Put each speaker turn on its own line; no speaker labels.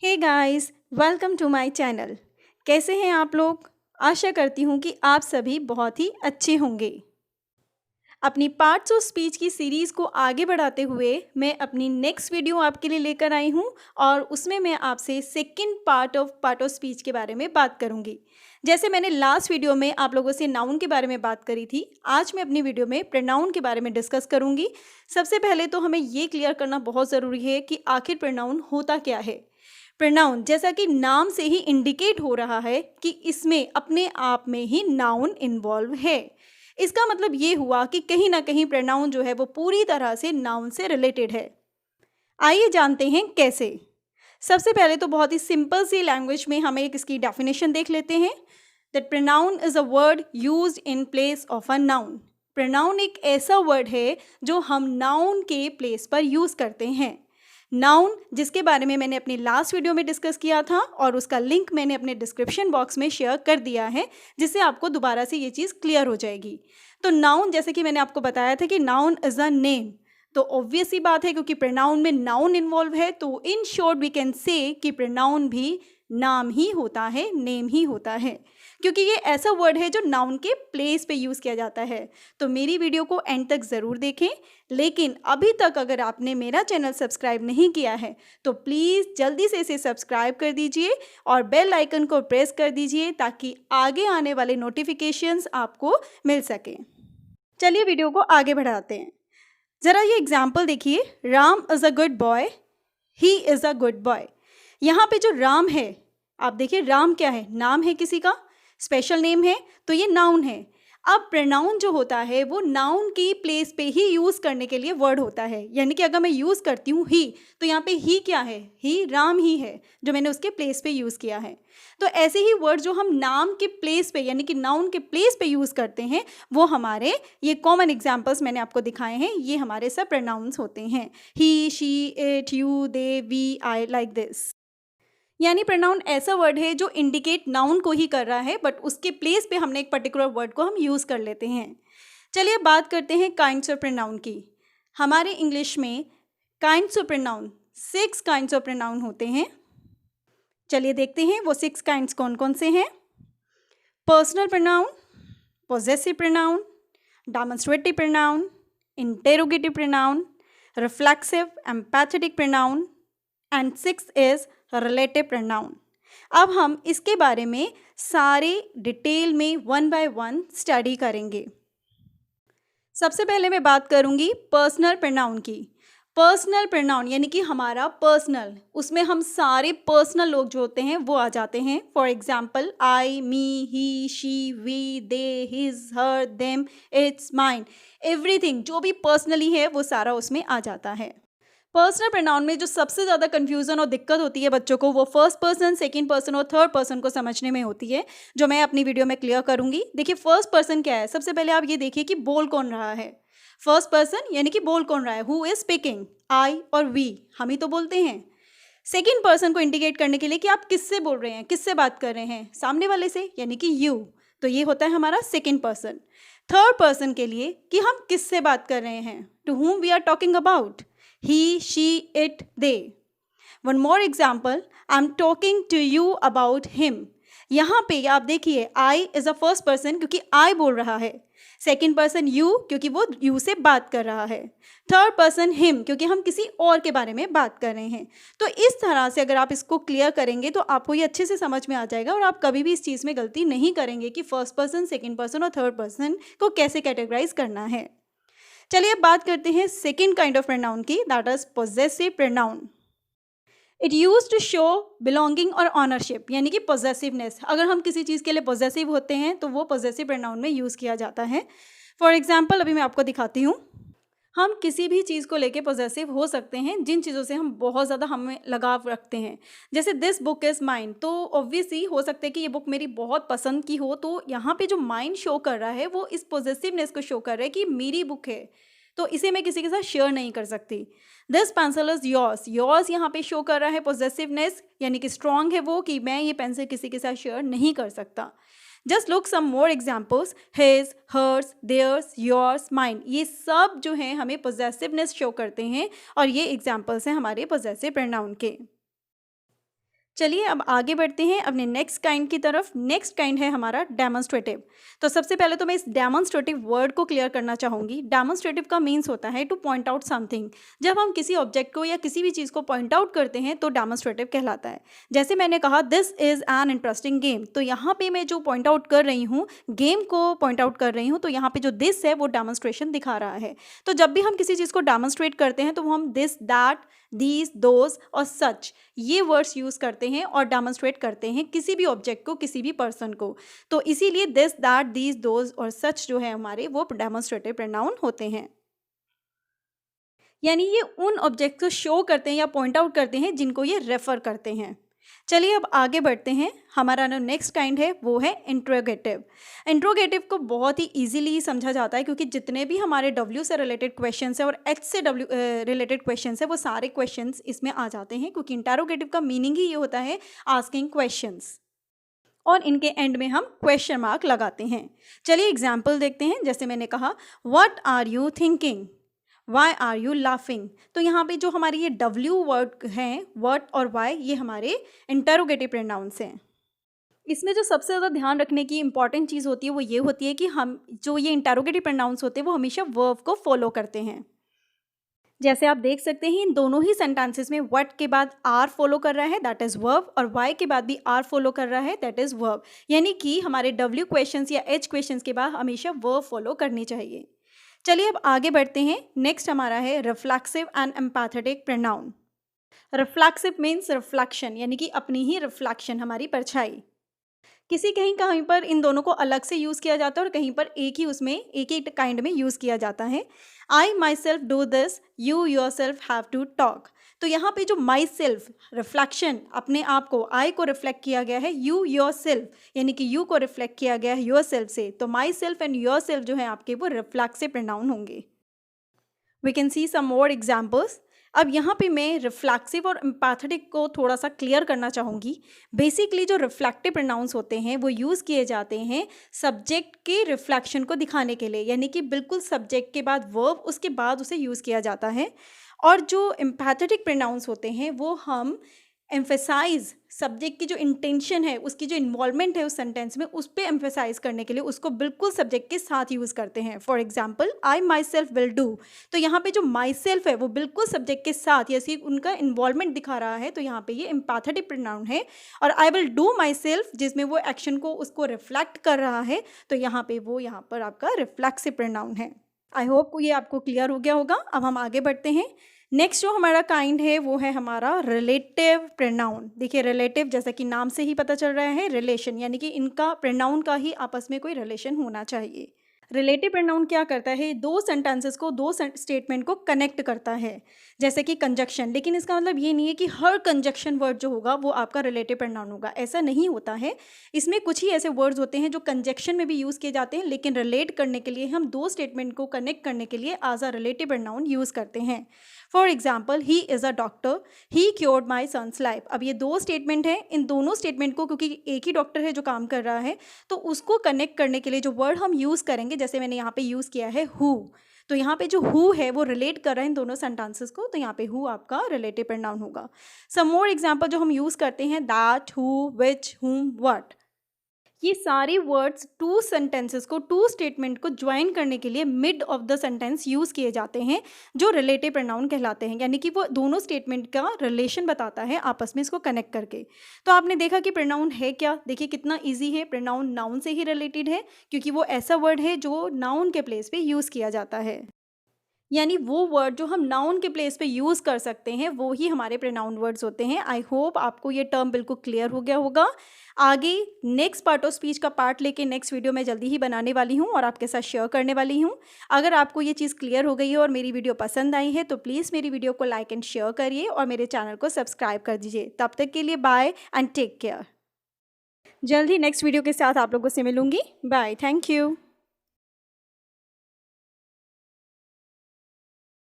Hey guys, welcome to my channel. कैसे हैं आप लोग? आशा करती हूँ कि आप सभी बहुत ही अच्छे होंगे। अपनी पार्ट्स ऑफ स्पीच की सीरीज़ को आगे बढ़ाते हुए मैं अपनी नेक्स्ट वीडियो आपके लिए लेकर आई हूँ और उसमें मैं आपसे सेकंड पार्ट ऑफ स्पीच के बारे में बात करूँगी। जैसे मैंने लास्ट वीडियो में आप लोगों से नाउन के बारे में बात करी थी, आज मैं अपनी वीडियो में प्रोनाउन के बारे में डिस्कस करूँगी। सबसे पहले तो हमें ये क्लियर करना बहुत ज़रूरी है कि आखिर प्रोनाउन होता क्या है। प्रोनाउन जैसा कि नाम से ही इंडिकेट हो रहा है कि इसमें अपने आप में ही नाउन इन्वॉल्व है। इसका मतलब ये हुआ कि कहीं ना कहीं प्रोनाउन जो है वो पूरी तरह से नाउन से रिलेटेड है। आइए जानते हैं कैसे। सबसे पहले तो बहुत ही सिंपल सी लैंग्वेज में हमें एक इसकी डेफिनेशन देख लेते हैं। That pronoun is a word used in place of a noun. Pronoun एक ऐसा वर्ड है जो हम नाउन के प्लेस पर यूज करते हैं। नाउन जिसके बारे में मैंने अपनी लास्ट वीडियो में डिस्कस किया था और उसका लिंक मैंने अपने डिस्क्रिप्शन बॉक्स में शेयर कर दिया है, जिससे आपको दोबारा से ये चीज़ क्लियर हो जाएगी। तो नाउन जैसे कि मैंने आपको बताया था कि नाउन इज अ नेम, तो ऑब्वियस ही बात है क्योंकि प्रोनाउन में नाउन इन्वॉल्व है, तो in short we can say कि प्रोनाउन भी नाम ही होता है, नेम ही होता है, क्योंकि ये ऐसा वर्ड है जो नाउन के प्लेस पे यूज़ किया जाता है। तो मेरी वीडियो को एंड तक ज़रूर देखें। लेकिन अभी तक अगर आपने मेरा चैनल सब्सक्राइब नहीं किया है तो प्लीज़ जल्दी से इसे सब्सक्राइब कर दीजिए और बेल आइकन को प्रेस कर दीजिए ताकि आगे आने वाले नोटिफिकेशंस आपको मिल सकें। चलिए वीडियो को आगे बढ़ाते हैं। ज़रा ये एग्जाम्पल देखिए, Ram is a good boy, he is a good boy. यहाँ पे जो राम है, आप देखिए राम क्या है, नाम है किसी का, स्पेशल नेम है, तो ये नाउन है। अब प्रोनाउन जो होता है वो नाउन की प्लेस पे ही यूज़ करने के लिए वर्ड होता है, यानी कि अगर मैं यूज़ करती हूँ ही, तो यहाँ पे ही क्या है, ही राम ही है जो मैंने उसके प्लेस पे यूज़ किया है। तो ऐसे ही वर्ड जो हम नाम के प्लेस पे यानी कि नाउन के प्लेस पे यूज़ करते हैं वो हमारे ये कॉमन एग्जाम्पल्स मैंने आपको दिखाए हैं, ये हमारे सब प्रोनाउंस होते हैं। He, she, it, you, they, we, I, like this. यानी प्रोनाउन ऐसा वर्ड है जो इंडिकेट नाउन को ही कर रहा है, बट उसके प्लेस पे हमने एक पर्टिकुलर वर्ड को हम यूज़ कर लेते हैं। चलिए बात करते हैं काइंड्स ऑफ प्रोनाउन की। हमारे इंग्लिश में kinds of pronoun 6 kinds of pronoun होते हैं। चलिए देखते हैं वो 6 काइंड्स कौन कौन से हैं। Personal pronoun, possessive pronoun, demonstrative pronoun, interrogative pronoun, reflexive, empathetic pronoun, and 6 is relative pronoun। अब हम इसके बारे में सारे डिटेल में वन बाय वन स्टडी करेंगे। सबसे पहले मैं बात करूंगी पर्सनल प्रोनाउन की। पर्सनल प्रोनाउन यानी कि हमारा पर्सनल, उसमें हम सारे पर्सनल लोग जो होते हैं वो आ जाते हैं। For example I, me, he, she, we, they, his, her, them, its, mine, everything जो भी पर्सनली है वो सारा उसमें आ जाता है। पर्सनल प्रोनाउन में जो सबसे ज़्यादा कन्फ्यूज़न और दिक्कत होती है बच्चों को वो फर्स्ट पर्सन, सेकंड पर्सन और थर्ड पर्सन को समझने में होती है, जो मैं अपनी वीडियो में क्लियर करूंगी। देखिए फर्स्ट पर्सन क्या है, सबसे पहले आप ये देखिए कि बोल कौन रहा है। फर्स्ट पर्सन यानी कि बोल कौन रहा है, हु इज स्पीकिंग, आई और वी, हम ही तो बोलते हैं। सेकंड पर्सन को इंडिकेट करने के लिए कि आप किससे बोल रहे हैं, किससे बात कर रहे हैं, सामने वाले से यानी कि यू, तो ये होता है हमारा सेकंड पर्सन। थर्ड पर्सन के लिए कि हम किससे बात कर रहे हैं, to whom we are talking about, he, she, it, they. One more example, I'm talking to you about him. यहाँ पे आप देखिए I is a first person क्योंकि I बोल रहा है, सेकेंड पर्सन you क्योंकि वो you से बात कर रहा है, थर्ड पर्सन him क्योंकि हम किसी और के बारे में बात कर रहे हैं। तो इस तरह से अगर आप इसको क्लियर करेंगे तो आपको ये अच्छे से समझ में आ जाएगा और आप कभी भी इस चीज़ में गलती नहीं करेंगे कि फर्स्ट पर्सन, सेकेंड पर्सन और थर्ड पर्सन को कैसे कैटेगराइज करना है। चलिए अब बात करते हैं सेकेंड काइंड ऑफ प्रोनाउन की, that is possessive pronoun. It use to show belonging और ऑनरशिप यानी कि पोजेसिवनेस। अगर हम किसी चीज़ के लिए पोजेसिव होते हैं तो वो पोजेसिव प्रोनाउन में यूज़ किया जाता है। फॉर एग्जाम्पल अभी मैं आपको दिखाती हूँ। हम किसी भी चीज़ को लेके पोजेसिव हो सकते हैं जिन चीज़ों से हम बहुत ज़्यादा हमें लगाव रखते हैं। जैसे दिस बुक इज़ माइन, तो ऑब्वियसली हो सकता है कि ये बुक मेरी बहुत पसंद की हो, तो यहाँ पे जो माइन शो कर रहा है वो इस पोजेसिवनेस को शो कर रहा है कि मेरी बुक है, तो इसे मैं किसी के साथ शेयर नहीं कर सकती। This pencil is yours, yours यहाँ पे शो कर रहा है पोजेसिवनेस यानी कि स्ट्रॉन्ग है वो कि मैं ये पेंसिल किसी के साथ शेयर नहीं कर सकता। Just look some more examples, his, hers, theirs, yours, mine, ये सब जो हैं हमें पोजेसिवनेस शो करते हैं और ये एग्जाम्पल्स हैं हमारे पोजेसिव प्रोनाउन के। चलिए अब आगे बढ़ते हैं अपने नेक्स्ट काइंड की तरफ। नेक्स्ट काइंड है हमारा डेमोन्स्ट्रेटिव। तो सबसे पहले तो मैं इस डेमोन्स्ट्रेटिव वर्ड को क्लियर करना चाहूँगी। डेमोन्स्ट्रेटिव का मीन्स होता है टू पॉइंट आउट समथिंग। जब हम किसी ऑब्जेक्ट को या किसी भी चीज़ को पॉइंट आउट करते हैं तो डेमोन्स्ट्रेटिव कहलाता है। जैसे मैंने कहा this is an interesting game, तो यहाँ पे मैं जो पॉइंट आउट कर रही हूँ, गेम को पॉइंट आउट कर रही हूँ, तो यहाँ पे जो दिस है वो डेमोन्स्ट्रेशन दिखा रहा है। तो जब भी हम किसी चीज़ को डेमोन्स्ट्रेट करते हैं तो हम दिस, दैट, दीज, दोज और सच ये वर्ड्स यूज़ करते हैं और डेमोन्स्ट्रेट करते हैं किसी भी ऑब्जेक्ट को, किसी भी पर्सन को। तो इसीलिए दिस, दैट, दीज, दोज और सच जो है हमारे वो डेमोन्स्ट्रेटिव प्रोनाउन होते हैं। यानी ये उन ऑब्जेक्ट को शो करते हैं या पॉइंट आउट करते हैं जिनको ये रेफर करते हैं। चलिए अब आगे बढ़ते हैं। हमारा जो नेक्स्ट काइंड है वो है इंट्रोगेटिव। इंट्रोगेटिव को बहुत ही इजीली समझा जाता है क्योंकि जितने भी हमारे डब्ल्यू से रिलेटेड क्वेश्चंस है और एच से डब्ल्यू रिलेटेड क्वेश्चंस है वो सारे क्वेश्चंस इसमें आ जाते हैं, क्योंकि इंटरोगेटिव का मीनिंग ही ये होता है आस्किंग क्वेश्चंस, और इनके एंड में हम क्वेश्चन मार्क लगाते हैं। चलिए एग्जाम्पल देखते हैं। जैसे मैंने कहा what are you thinking, why are you laughing. तो यहाँ पे जो हमारी ये डब्ल्यू वर्ड हैं, व्हाट और वाई, ये हमारे इंटरोगेटिव प्रोनाउंस हैं। इसमें जो सबसे ज़्यादा ध्यान रखने की इंपॉर्टेंट चीज़ होती है वो ये होती है कि हम जो ये इंटरोगेटिव प्रोनाउंस होते हैं वो हमेशा वर्ब को फॉलो करते हैं। जैसे आप देख सकते हैं इन दोनों ही सेंटेंसेस में व्हाट के बाद आर फॉलो कर रहा है, दैट इज़ वर्ब, और वाई के बाद भी आर फॉलो कर रहा है, दैट इज़ वर्ब। यानी कि हमारे डब्ल्यू क्वेश्चंस या एच क्वेश्चंस के बाद हमेशा वर्ब फॉलो करनी चाहिए। चलिए अब आगे बढ़ते हैं। नेक्स्ट हमारा है reflexive and empathetic pronoun. Reflexive means reflection, यानी कि अपनी ही रिफ्लेक्शन, हमारी परछाई। किसी कहीं कहीं पर इन दोनों को अलग से यूज़ किया जाता है और कहीं पर एक ही काइंड में यूज़ किया जाता है। I myself do this, you yourself have to talk. तो यहाँ पे जो माई सेल्फ रिफ्लेक्शन, अपने आप को, आई को रिफ्लेक्ट किया गया है यू योर सेल्फ, यानी कि यू को रिफ्लेक्ट किया गया है योर सेल्फ से। तो myself and yourself जो है आपके वो रिफ्लेक्सिव प्रोनाउन होंगे। We can see some more examples. अब यहाँ पे मैं रिफ्लेक्सिव और एम्पैथेटिक को थोड़ा सा क्लियर करना चाहूँगी। बेसिकली जो रिफ्लेक्टिव प्रोनाउंस होते हैं वो यूज़ किए जाते हैं सब्जेक्ट के रिफ्लेक्शन को दिखाने के लिए, यानी कि बिल्कुल सब्जेक्ट के बाद वर्ब, उसके बाद उसे यूज़ किया जाता है। और जो एम्पैथेटिक प्रोनाउंस होते हैं वो हम एम्फेसाइज, सब्जेक्ट की जो इंटेंशन है, उसकी जो इन्वॉल्वमेंट है उस सेंटेंस में, उस पर एम्फेसाइज करने के लिए उसको बिल्कुल सब्जेक्ट के साथ यूज़ करते हैं। For example I my self will do, तो यहाँ पे जो माई सेल्फ है वो बिल्कुल सब्जेक्ट के साथ, जैसे उनका इन्वॉल्वमेंट दिखा रहा है, तो यहाँ पे ये एम्पैथेटिक प्रोनाउन है। और I will do my self, जिसमें वो एक्शन को उसको रिफ्लेक्ट कर रहा है, तो यहाँ पर आपका रिफ्लेक्सिव प्रोनाउन है। आई होप ये आपको क्लियर हो गया होगा। अब हम आगे बढ़ते हैं। नेक्स्ट जो हमारा काइंड है वो है हमारा रिलेटिव प्रोनाउन। देखिए रिलेटिव जैसा कि नाम से ही पता चल रहा है, रिलेशन, यानी कि इनका प्रोनाउन का ही आपस में कोई रिलेशन होना चाहिए। रिलेटिव प्रोनाउन क्या करता है, दो सेंटेंसेस को, दो स्टेटमेंट को कनेक्ट करता है, जैसे कि कंजक्शन। लेकिन इसका मतलब ये नहीं है कि हर कंजक्शन वर्ड जो होगा वो आपका रिलेटिव प्रोनाउन होगा, ऐसा नहीं होता है। इसमें कुछ ही ऐसे वर्ड्स होते हैं जो कंजक्शन में भी यूज़ किए जाते हैं, लेकिन रिलेट करने के लिए हम दो स्टेटमेंट को कनेक्ट करने के लिए as a relative pronoun use करते हैं। For example he is a doctor, he cured my son's life. अब ये दो स्टेटमेंट हैं, इन दोनों स्टेटमेंट को, क्योंकि एक ही डॉक्टर है जो काम कर रहा है, तो उसको कनेक्ट करने के लिए जो वर्ड हम यूज़ करेंगे, जैसे मैंने यहाँ पे यूज़ किया है हु, तो यहाँ पे जो हु है वो रिलेट कर रहा है इन दोनों सेंटेंसेस को, तो यहाँ पे हु आपका रिलेटिव प्रोनाउन होगा। सम मोर एग्जाम्पल जो हम यूज़ करते हैं, दैट, हु, विच, हुम, व्हाट। ये सारे वर्ड्स टू सेंटेंसेस को, टू स्टेटमेंट को ज्वाइन करने के लिए mid of the sentence use किए जाते हैं, जो रिलेटिव प्रोनाउन कहलाते हैं, यानी कि वो दोनों स्टेटमेंट का रिलेशन बताता है आपस में, इसको कनेक्ट करके। तो आपने देखा कि प्रोनाउन है क्या, देखिए कितना इजी है। प्रोनाउन नाउन से ही रिलेटेड है, क्योंकि वो ऐसा वर्ड है जो नाउन के प्लेस पे यूज़ किया जाता है, यानी वो वर्ड जो हम नाउन के प्लेस पे यूज़ कर सकते हैं वो ही हमारे प्रोनाउन वर्ड्स होते हैं। आई होप आपको ये टर्म बिल्कुल क्लियर हो गया होगा। आगे नेक्स्ट पार्ट ऑफ स्पीच का पार्ट लेके नेक्स्ट वीडियो में जल्दी ही बनाने वाली हूँ और आपके साथ शेयर करने वाली हूँ। अगर आपको ये चीज़ क्लियर हो गई है और मेरी वीडियो पसंद आई है तो प्लीज़ मेरी वीडियो को लाइक एंड शेयर करिए और मेरे चैनल को सब्सक्राइब कर दीजिए। तब तक के लिए बाय एंड टेक केयर। जल्द ही नेक्स्ट वीडियो के साथ आप लोगों से मिलूंगी। Bye, thank you.